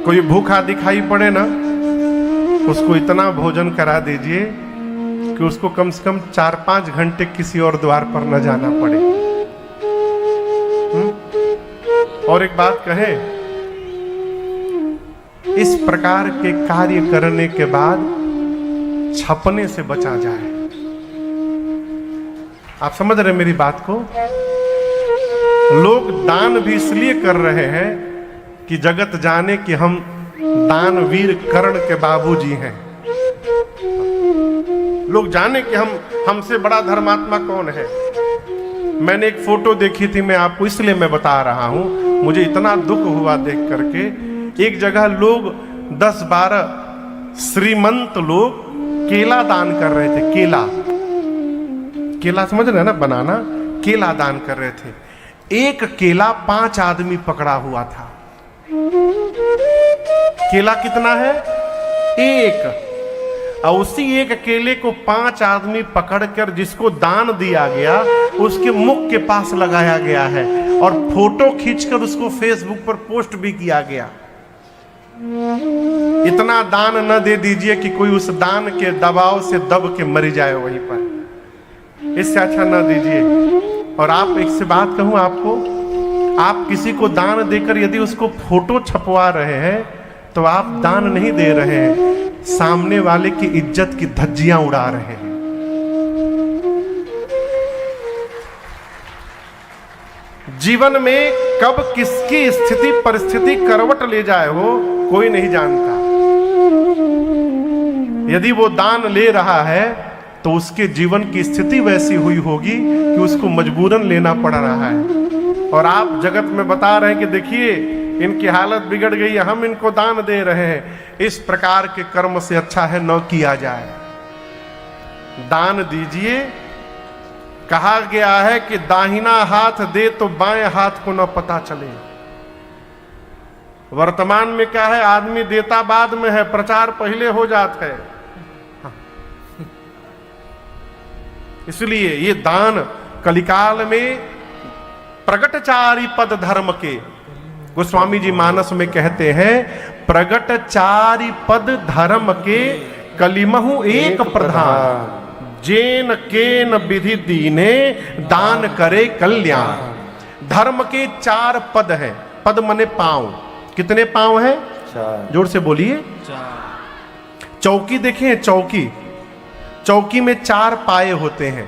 कोई भूखा दिखाई पड़े ना, उसको इतना भोजन करा दीजिए कि उसको कम से कम 4-5 घंटे किसी और द्वार पर न जाना पड़े। और एक बात कहें, इस प्रकार के कार्य करने के बाद छपने से बचा जाए। आप समझ रहे मेरी बात को? लोग दान भी इसलिए कर रहे हैं कि जगत जाने कि हम दानवीर कर्ण के बाबूजी हैं। लोग जाने कि हमसे बड़ा धर्मात्मा कौन है। मैंने एक फोटो देखी थी, मैं आपको इसलिए मैं बता रहा हूं, मुझे इतना दुख हुआ देख करके। एक जगह लोग 10-12 श्रीमंत लोग केला दान कर रहे थे। केला समझ रहे हैं ना, बनाना, केला दान कर रहे थे। एक केला 5 आदमी पकड़ा हुआ था। केला कितना है? एक। और उसी एक केले को 5 आदमी पकड़कर जिसको दान दिया गया उसके मुख के पास लगाया गया है और फोटो खींचकर उसको फेसबुक पर पोस्ट भी किया गया। इतना दान न दे दीजिए कि कोई उस दान के दबाव से दब के मर जाए वहीं पर। इससे अच्छा न दीजिए। और आप एक से बात कहूं आपको, आप किसी को दान देकर यदि उसको फोटो छपवा रहे हैं तो आप दान नहीं दे रहे हैं, सामने वाले की इज्जत की धज्जियां उड़ा रहे हैं। जीवन में कब किसकी स्थिति परिस्थिति करवट ले जाए हो कोई नहीं जानता। यदि वो दान ले रहा है तो उसके जीवन की स्थिति वैसी हुई होगी कि उसको मजबूरन लेना पड़ रहा है। और आप जगत में बता रहे हैं कि देखिए इनकी हालत बिगड़ गई है, हम इनको दान दे रहे हैं। इस प्रकार के कर्म से अच्छा है न किया जाए। दान दीजिए। कहा गया है कि दाहिना हाथ दे तो बाएं हाथ को न पता चले। वर्तमान में क्या है, आदमी देता बाद में है, प्रचार पहले हो जाता है। इसलिए ये दान कलिकाल में प्रगटचारी पद धर्म के, गोस्वामी जी मानस में कहते हैं, प्रगटचारी पद धर्म के कलिमहु एक प्रधान, जेन केन विधि दीने दान करे कल्याण। धर्म के 4 पद हैं। पद मने पांव। कितने पांव हैं? 4। जोर से बोलिए। 4। चौकी देखें, चौकी में 4 पाए होते हैं।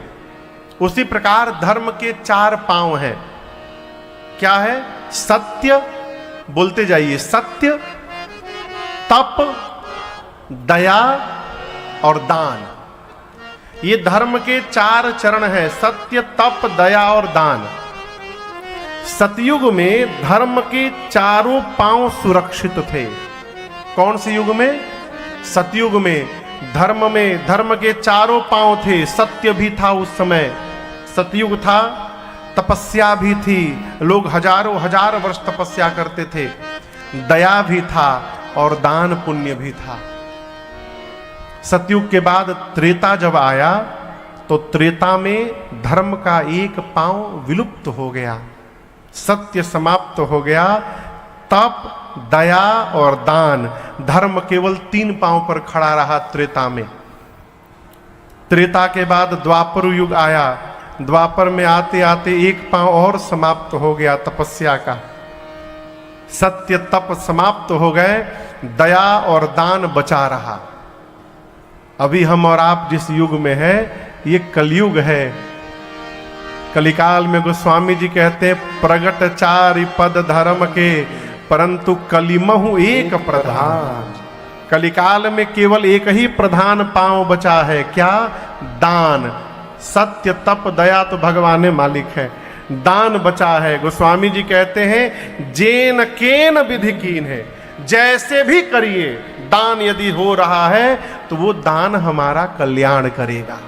उसी प्रकार धर्म के 4 पांव हैं। क्या है? सत्य, बोलते जाइए, सत्य, तप, दया और दान। ये धर्म के 4 चरण हैं, सत्य, तप, दया और दान। सतयुग में धर्म के चारों पांव सुरक्षित थे। कौन से युग में? सतयुग में धर्म के चारों पांव थे। सत्य भी था उस समय, सतयुग था। तपस्या भी थी, लोग हजारों हजार वर्ष तपस्या करते थे। दया भी था और दान पुण्य भी था। सतयुग के बाद त्रेता जब आया तो त्रेता में धर्म का एक पांव विलुप्त हो गया, सत्य समाप्त हो गया। तप, दया और दान, धर्म केवल 3 पांव पर खड़ा रहा त्रेता में। त्रेता के बाद द्वापर युग आया। द्वापर में आते आते एक पांव और समाप्त हो गया, तपस्या का। सत्य तप समाप्त हो गए, दया और दान बचा रहा। अभी हम और आप जिस युग में हैं ये कलयुग है। कलिकाल में गोस्वामी जी कहते हैं, प्रगटचारी पद धर्म के परंतु कलिमहु एक प्रधान। कलिकाल में केवल एक ही प्रधान पांव बचा है। क्या? दान। सत्य, तप, दया तो भगवान मालिक है, दान बचा है। गोस्वामी जी कहते हैं, जेन केन विधि कीन है, जैसे भी करिए दान यदि हो रहा है तो वो दान हमारा कल्याण करेगा।